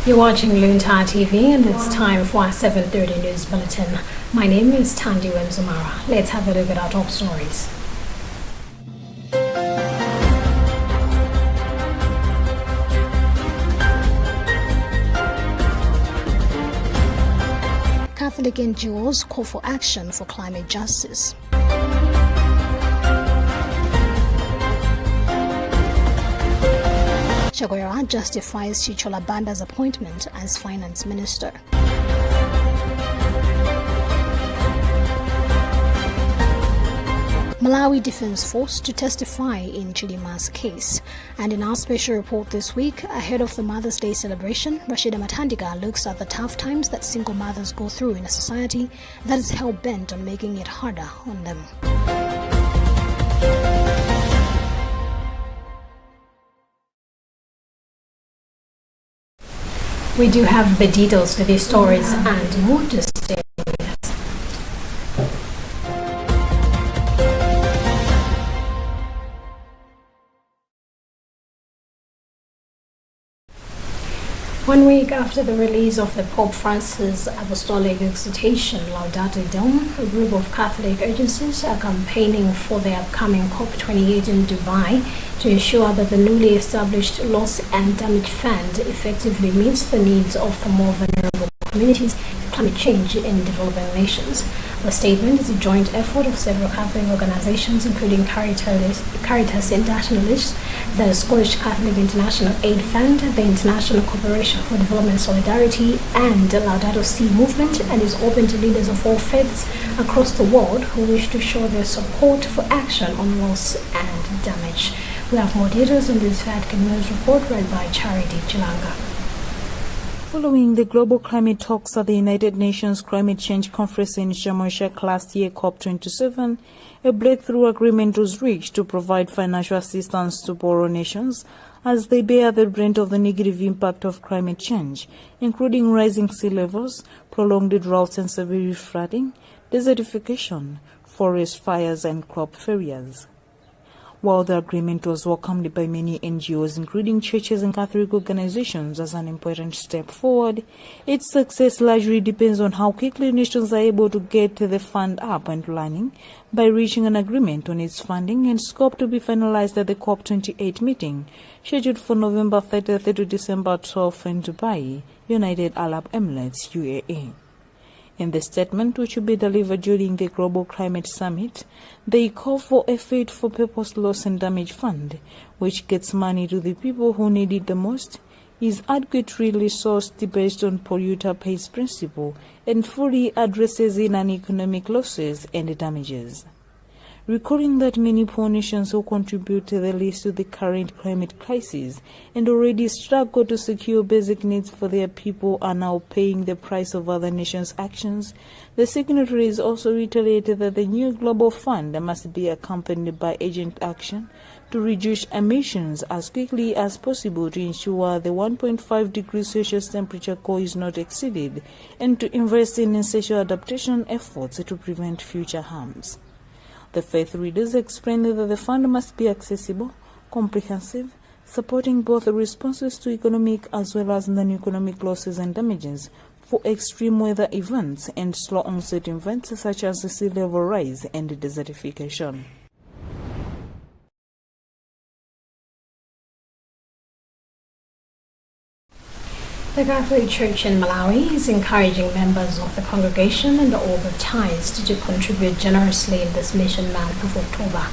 You're watching Luntha TV and it's time for our 7:30 news bulletin. My name is Tandi Wemzumara. Let's have a look at our top stories. Catholic NGOs call for action for climate justice. Chakwera justifies Chichola Banda's appointment as finance minister. Malawi Defense Force to testify in Chidima's case. And in our special report this week, ahead of the Mother's Day celebration, Rashida Matandika looks at the tough times that single mothers go through in a society that is hell-bent on making it harder on them. We do have the details to these stories and more to stay with us. One week after the release of the Pope Francis Apostolic Exhortation Laudato Deum, a group of Catholic agencies are campaigning for the upcoming COP28 in Dubai to ensure that the newly established Loss and Damage Fund effectively meets the needs of the more vulnerable communities to climate change in developing nations. The statement is a joint effort of several Catholic organizations, including Caritas Internationalist, the Scottish Catholic International Aid Fund, the International Cooperation for Development Solidarity, and the Laudato Si movement, and is open to leaders of all faiths across the world who wish to show their support for action on loss and damage. We have more details in this Vatican News report read by Charity Chilanga. Following the global climate talks at the United Nations Climate Change Conference in Sharm el-Sheikh last year, COP27, a breakthrough agreement was reached to provide financial assistance to poorer nations as they bear the brunt of the negative impact of climate change, including rising sea levels, prolonged droughts and severe flooding, desertification, forest fires and crop failures. While the agreement was welcomed by many NGOs, including churches and Catholic organizations, as an important step forward, its success largely depends on how quickly nations are able to get the fund up and running by reaching an agreement on its funding and scope to be finalized at the COP28 meeting, scheduled for November 30th to December 12th in Dubai, United Arab Emirates, UAE. In the statement, which will be delivered during the Global Climate Summit, they call for a fit-for-purpose loss and damage fund, which gets money to the people who need it the most, is adequately resourced based on polluter pays principle, and fully addresses non-economic losses and damages. Recalling that many poor nations who contribute the least to the current climate crisis and already struggle to secure basic needs for their people are now paying the price of other nations' actions, the signatories also reiterated that the new global fund must be accompanied by urgent action to reduce emissions as quickly as possible to ensure the 1.5 degrees Celsius temperature goal is not exceeded, and to invest in essential adaptation efforts to prevent future harms. The faith readers explained that the fund must be accessible, comprehensive, supporting both the responses to economic as well as non-economic losses and damages for extreme weather events and slow onset events such as the sea level rise and desertification. The Catholic Church in Malawi is encouraging members of the congregation and all baptized to contribute generously in this Mission Month of October.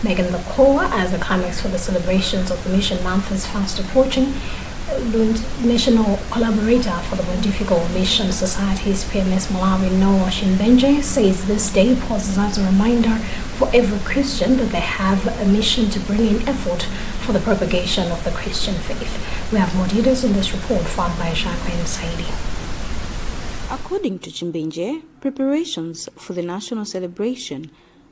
Making the call as a climax for the celebrations of the Mission Month is fast approaching, national collaborator for the Pontifical Mission Society's PMS Malawi, Noah Shimbenje, says this day poses as a reminder for every Christian that they have a mission to bring in effort for the propagation of the Christian faith. We have more details in this report found by Jacqueline Saidi. According to Chimbenje, preparations for the national celebration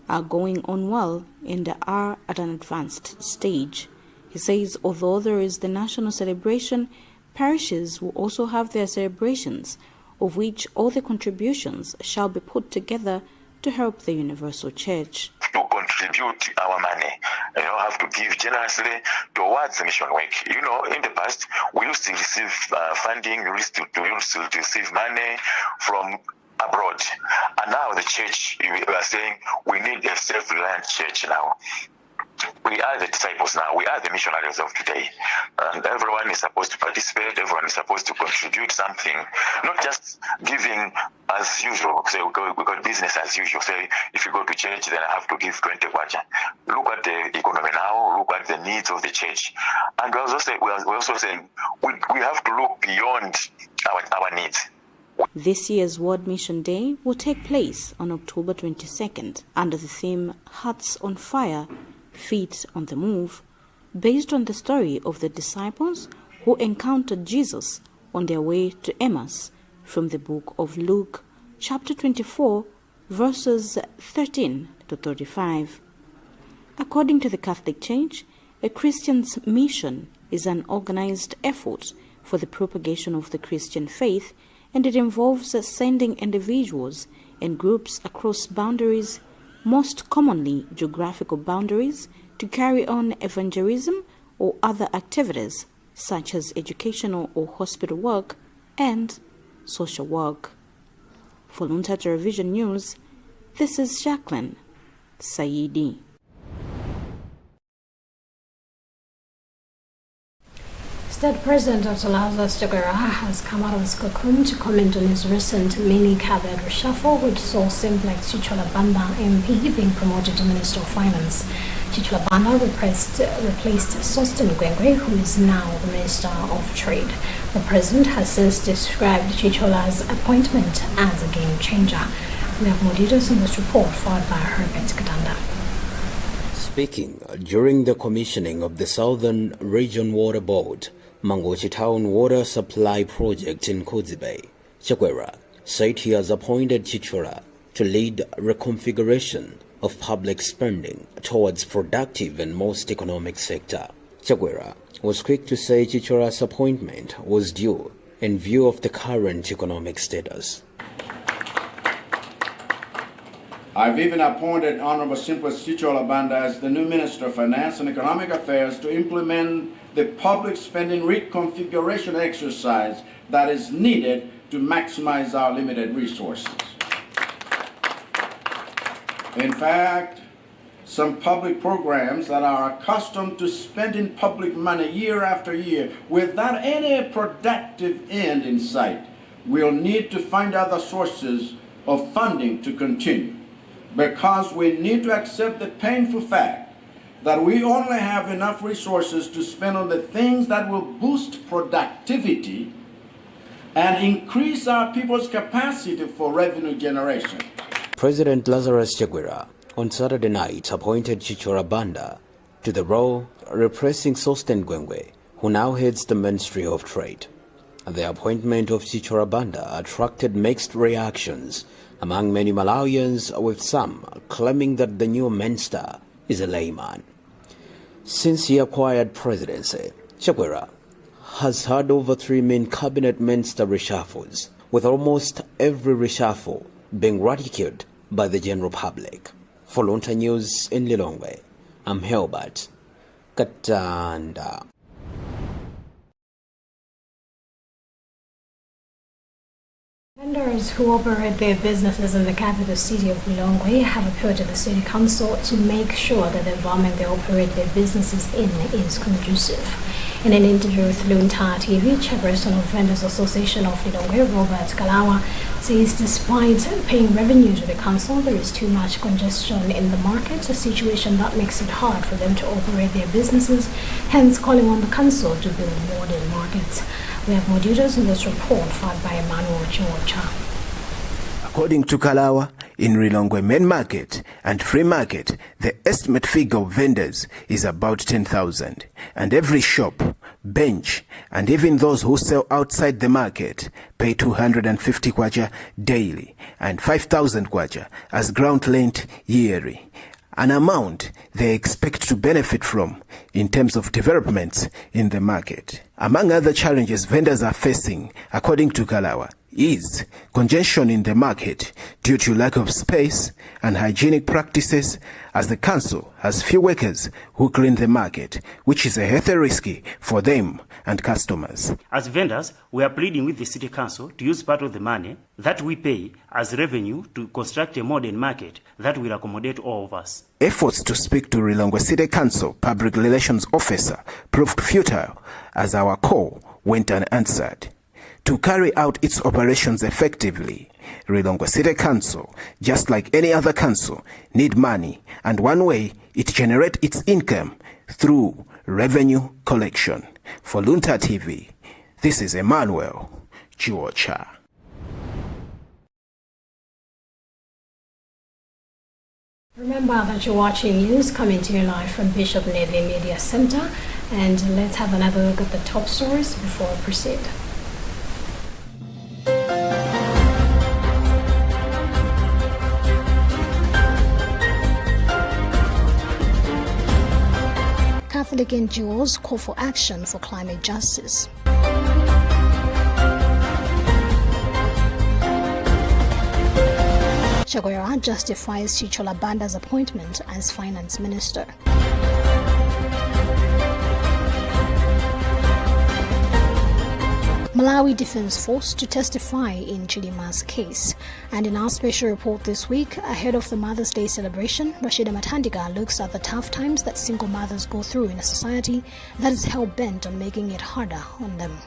are going on well and are at an advanced stage. He says although there is the national celebration, parishes will also have their celebrations, of which all the contributions shall be put together to help the Universal Church. To contribute contribute our money, have to give generously towards the mission work. In the past, we used to receive funding, we used to receive money from abroad. And now the church, we are saying we need a self-reliant church now. We are the disciples now. We are the missionaries of today. And everyone is supposed to participate. Everyone is supposed to contribute something. Not just giving as usual. Say, we got business as usual. Say, if you go to church, then I have to give 20 kwacha. Look at the economy now. Look at the needs of the church. And we also saying we have to look beyond our needs. This year's World Mission Day will take place on October 22nd under the theme Hearts on Fire, Feet on the Move, based on the story of the disciples who encountered Jesus on their way to Emmaus from the book of Luke, chapter 24, verses 13 to 35. According to the Catholic Church, a Christian's mission is an organized effort for the propagation of the Christian faith, and it involves sending individuals and groups across boundaries, most commonly geographical boundaries, to carry on evangelism or other activities such as educational or hospital work and social work. For Luntha Television News, this is Jacqueline Saidi. State President Dr. Lazarus Chakwera has come out of his cocoon to comment on his recent mini-cabinet reshuffle, which saw Simplex Chichola Banda MP being promoted to Minister of Finance. Chichola Banda replaced Sosten Gwengwe, who is now the Minister of Trade. The President has since described Chichola's appointment as a game changer. We have more details in this report, followed by Herbert Kadanda. Speaking during the commissioning of the Southern Region Water Board, Mangochi Town Water Supply Project in Kodzibe, Chakwera said he has appointed Chichola to lead reconfiguration of public spending towards productive and most economic sector. Chakwera was quick to say Chichola's appointment was due in view of the current economic status. I've even appointed Honorable Simplex Chichola Banda as the new Minister of Finance and Economic Affairs to implement the public spending reconfiguration exercise that is needed to maximize our limited resources. In fact, some public programs that are accustomed to spending public money year after year without any productive end in sight will need to find other sources of funding to continue, because we need to accept the painful fact that we only have enough resources to spend on the things that will boost productivity and increase our people's capacity for revenue generation. President Lazarus Chakwera on Saturday night appointed Chichola Banda to the role, replacing Sosten Gwengwe, who now heads the Ministry of Trade. The appointment of Chichola Banda attracted mixed reactions among many Malawians, with some claiming that the new minister is a layman. Since he acquired presidency, Chakwera has had over 3 main cabinet minister reshuffles, with almost every reshuffle being ridiculed by the general public. For Luntha News in Lilongwe, I'm Herbert Katanda. Vendors who operate their businesses in the capital city of Lilongwe have appealed to the city council to make sure that the environment they operate their businesses in is conducive. In an interview with Luntha TV, Chairperson of Vendors Association of Lilongwe, Robert Kalawa, says despite paying revenue to the council, there is too much congestion in the market, a situation that makes it hard for them to operate their businesses, hence calling on the council to build modern markets. We have more details in this report, filed by Emmanuel Chiwocha. According to Kalawa, in Lilongwe main market and free market, the estimate figure of vendors is about 10,000. And every shop, bench, and even those who sell outside the market pay 250 kwacha daily and 5,000 kwacha as ground rent yearly, an amount they expect to benefit from in terms of developments in the market. Among other challenges vendors are facing, according to Kalawa, is congestion in the market due to lack of space and hygienic practices, as the council has few workers who clean the market, which is a health risky for them and customers. As vendors, we are pleading with the City Council to use part of the money that we pay as revenue to construct a modern market that will accommodate all of us. Efforts to speak to Lilongwe City Council Public Relations Officer proved futile as our call went unanswered. To carry out its operations effectively, Lilongwe City Council, just like any other council, need money, and one way it generates its income through revenue collection. For Luntha TV, this is Emmanuel Chiwocha. Remember that you're watching news coming to you live from Bishop Navy Media Center, and let's have another look at the top stories before we proceed. Catholic NGOs call for action for climate justice. Chakwera justifies Chichola Banda's appointment as finance minister. Malawi Defense Force to testify in Chidima's case. And in our special report this week, ahead of the Mother's Day celebration, Rashida Matandika looks at the tough times that single mothers go through in a society that is hell-bent on making it harder on them.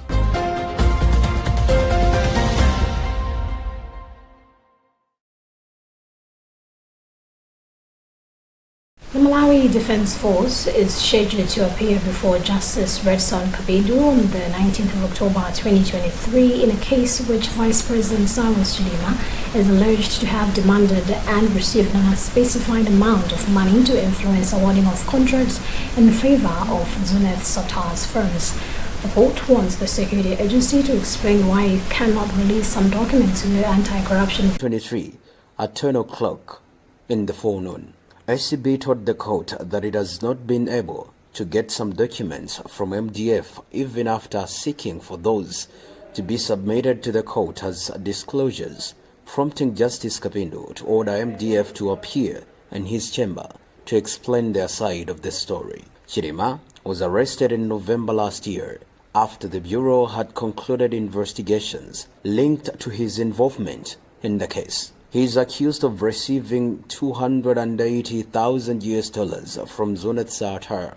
The Malawi Defense Force is scheduled to appear before Justice Redson Kabidu on the 19th of October 2023 in a case which Vice President Cyrus Chidima is alleged to have demanded and received an unspecified amount of money to influence awarding of contracts in favor of Zuneth Satar's firms. The court wants the security agency to explain why it cannot release some documents to the anti-corruption 23 at 10 o'clock in the forenoon. SCB told the court that it has not been able to get some documents from MDF even after seeking for those to be submitted to the court as disclosures, prompting Justice Kabindo to order MDF to appear in his chamber to explain their side of the story. Chidima was arrested in November last year after the Bureau had concluded investigations linked to his involvement in the case. He is accused of receiving $280,000 from Zuneth Satar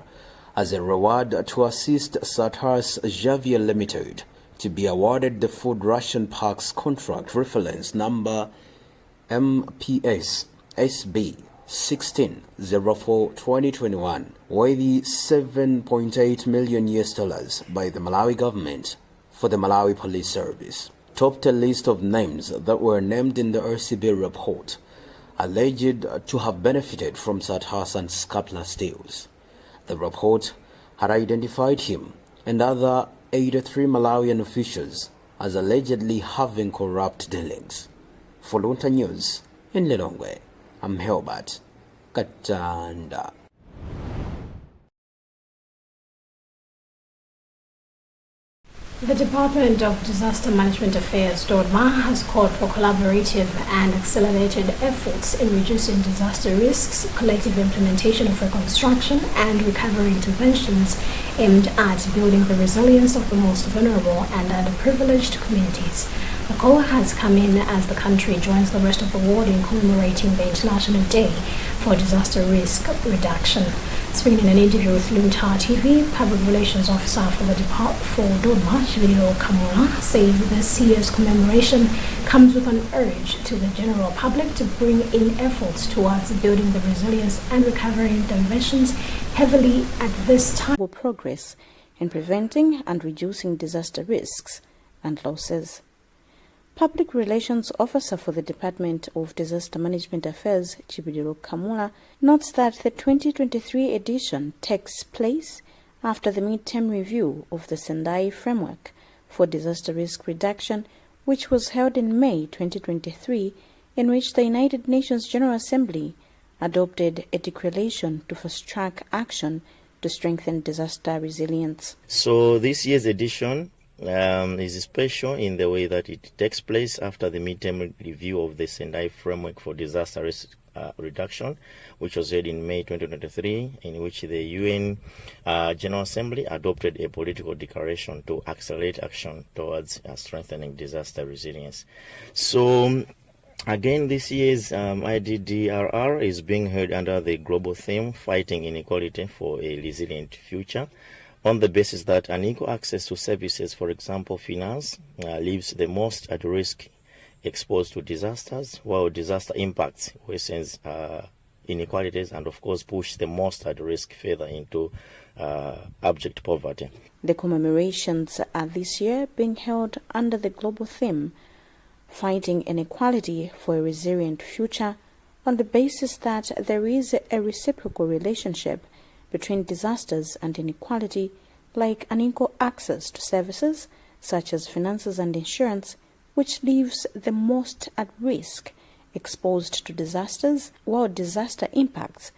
as a reward to assist Satar's Javier Limited to be awarded the food ration parks contract reference number MPS SB 1604-2021, worthy $7.8 million by the Malawi government for the Malawi Police Service. Topped a list of names that were named in the RCB report, alleged to have benefited from Satar's and Scatlas deals. The report had identified him and other 83 Malawian officials as allegedly having corrupt dealings. For Luntha News in Lilongwe, I'm Helbert Katanda. The Department of Disaster Management Affairs, DODMA, has called for collaborative and accelerated efforts in reducing disaster risks, collective implementation of reconstruction and recovery interventions aimed at building the resilience of the most vulnerable and underprivileged communities. The call has come in as the country joins the rest of the world in commemorating the International Day for Disaster Risk Reduction. Speaking in an interview with Luntha TV, Public Relations Officer for the DODMA, Shivilo Kamura, said this year's commemoration comes with an urge to the general public to bring in efforts towards building the resilience and recovery interventions heavily at this time. Progress in preventing and reducing disaster risks and losses. Public Relations Officer for the Department of Disaster Management Affairs, Chibidiro Kamula, notes that the 2023 edition takes place after the mid-term review of the Sendai Framework for Disaster Risk Reduction, which was held in May 2023, in which the United Nations General Assembly adopted a declaration to fast-track action to strengthen disaster resilience. So this year's edition is special in the way that it takes place after the midterm review of the Sendai Framework for Disaster Risk Reduction, which was held in May 2023, in which the UN General Assembly adopted a political declaration to accelerate action towards strengthening disaster resilience. So, again, this year's IDDRR is being held under the global theme, Fighting Inequality for a Resilient Future, on the basis that unequal access to services, for example, finance, leaves the most at risk exposed to disasters, while disaster impacts worsens inequalities and, of course, push the most at risk further into abject poverty. The commemorations are this year being held under the global theme, Fighting Inequality for a Resilient Future, on the basis that there is a reciprocal relationship between disasters and inequality, like unequal access to services such as finances and insurance, which leaves the most at risk exposed to disasters, while disaster impacts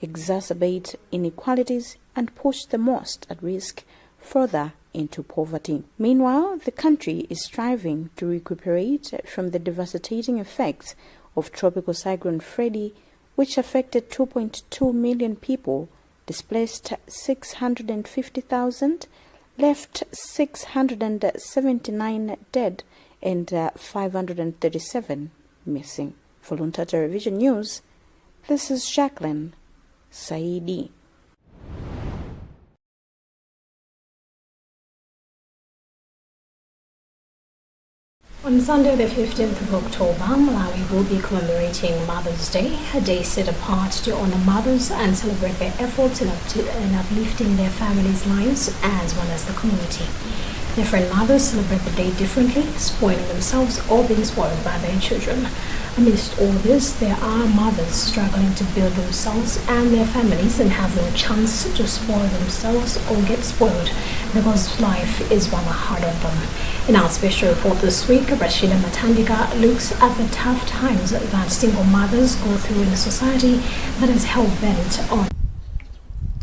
exacerbate inequalities and push the most at risk further into poverty. Meanwhile, the country is striving to recuperate from the devastating effects of Tropical Cyclone Freddy, which affected 2.2 million people, displaced 650,000, left 679 dead, and 537 missing. For Luntha Television News, this is Jacqueline Saidi. On Sunday, the 15th of October, Malawi will be commemorating Mother's Day, a day set apart to honor mothers and celebrate their efforts in uplifting their families' lives as well as the community. Different mothers celebrate the day differently, spoiling themselves or being spoiled by their children. Amidst all this, there are mothers struggling to build themselves and their families and have no chance to spoil themselves or get spoiled because life is rather hard on them. In our special report this week, Rashida Matandika looks at the tough times that single mothers go through in a society that is hell-bent on.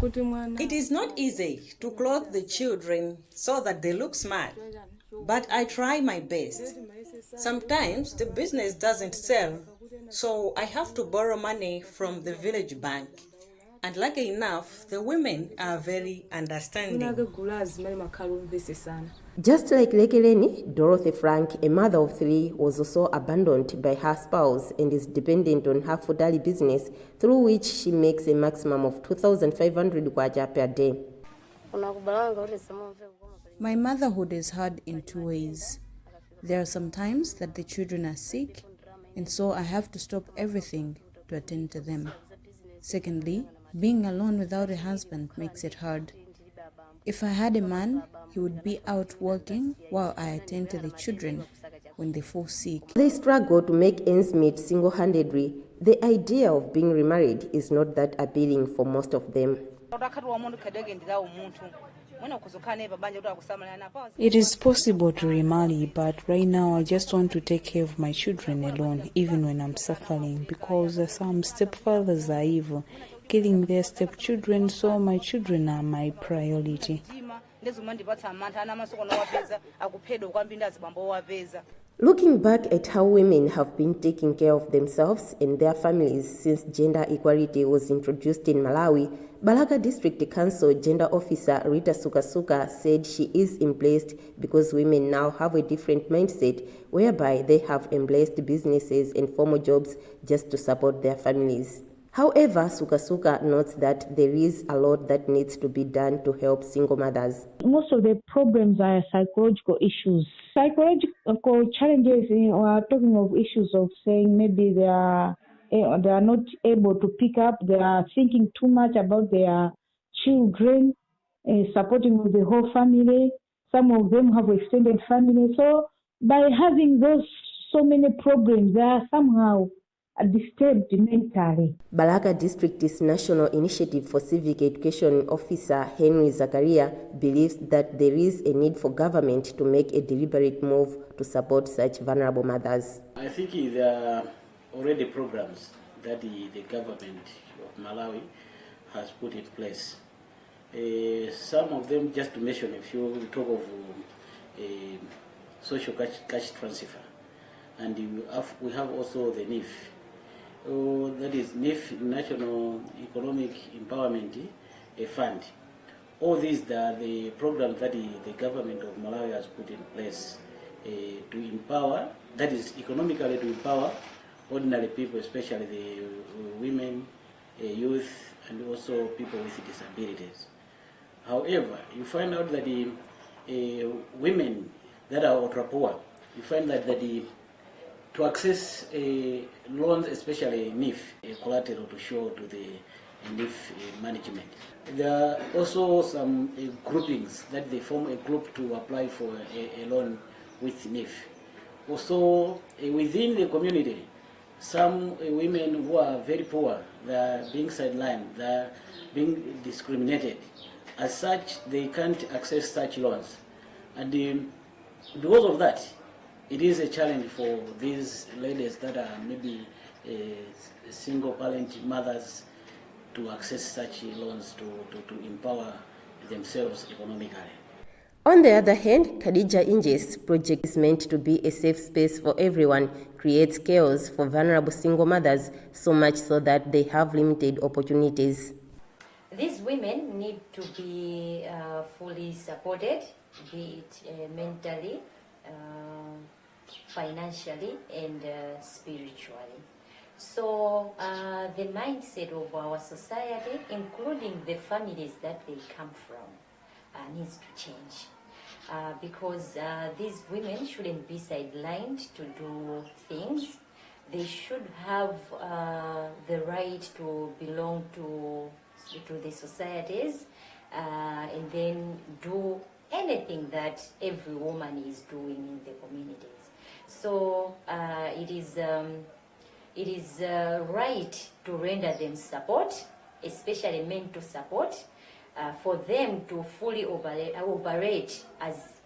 It is not easy to clothe the children so that they look smart, but I try my best. Sometimes the business doesn't sell, so I have to borrow money from the village bank. And lucky enough, the women are very understanding. Just like Lekeleni, Dorothy Frank, a mother of 3, was also abandoned by her spouse and is dependent on her Fudali business, through which she makes a maximum of 2,500 kwacha per day. My motherhood is hard in 2 ways. There are some times that the children are sick, and so I have to stop everything to attend to them. Secondly, being alone without a husband makes it hard. If I had a man, he would be out working while I attend to the children when they fall sick. They struggle to make ends meet single-handedly. The idea of being remarried is not that appealing for most of them. It is possible to remarry, but right now I just want to take care of my children alone, even when I'm suffering, because some stepfathers are evil, killing their stepchildren, so my children are my priority. Looking back at how women have been taking care of themselves and their families since gender equality was introduced in Malawi, Balaka District Council Gender Officer Rita Sukasuka said she is impressed because women now have a different mindset whereby they have embraced businesses and formal jobs just to support their families. However, Sukasuka notes that there is a lot that needs to be done to help single mothers. Most of the problems are psychological issues. Psychological challenges, are talking of issues of saying maybe they are not able to pick up, they are thinking too much about their children, supporting with the whole family. Some of them have extended family. So by having those so many problems, they are somehow disturbed mentally. Balaka District's National Initiative for Civic Education Officer Henry Zakaria believes that there is a need for government to make a deliberate move to support such vulnerable mothers. I think there are already programs that the government of Malawi has put in place. Some of them, just to mention a few, we talk of social cash transfer. And we have also the NIF. That is NIF, National Economic Empowerment Fund. All these are the programs that the government of Malawi has put in place to empower, that is economically to empower ordinary people, especially the women, youth, and also people with disabilities. However, you find out that the women that are ultra poor, you find that to access loans, especially NIF, collateral to show to the NIF management. There are also some groupings that they form a group to apply for a loan with NIF. Also, within the community, some women who are very poor, they are being sidelined, they are being discriminated. As such, they can't access such loans. And because of that, it is a challenge for these ladies that are maybe single parent mothers to access such loans to empower themselves economically. On the other hand, Khadija Inje's project is meant to be a safe space for everyone, creates chaos for vulnerable single mothers, so much so that they have limited opportunities. These women need to be fully supported, be it mentally, financially, and spiritually. So the mindset of our society, including the families that they come from, needs to change. Because these women shouldn't be sidelined to do things. They should have the right to belong to the societies and then do anything that every woman is doing in the communities. So it is right to render them support, especially mental support, for them to fully operate as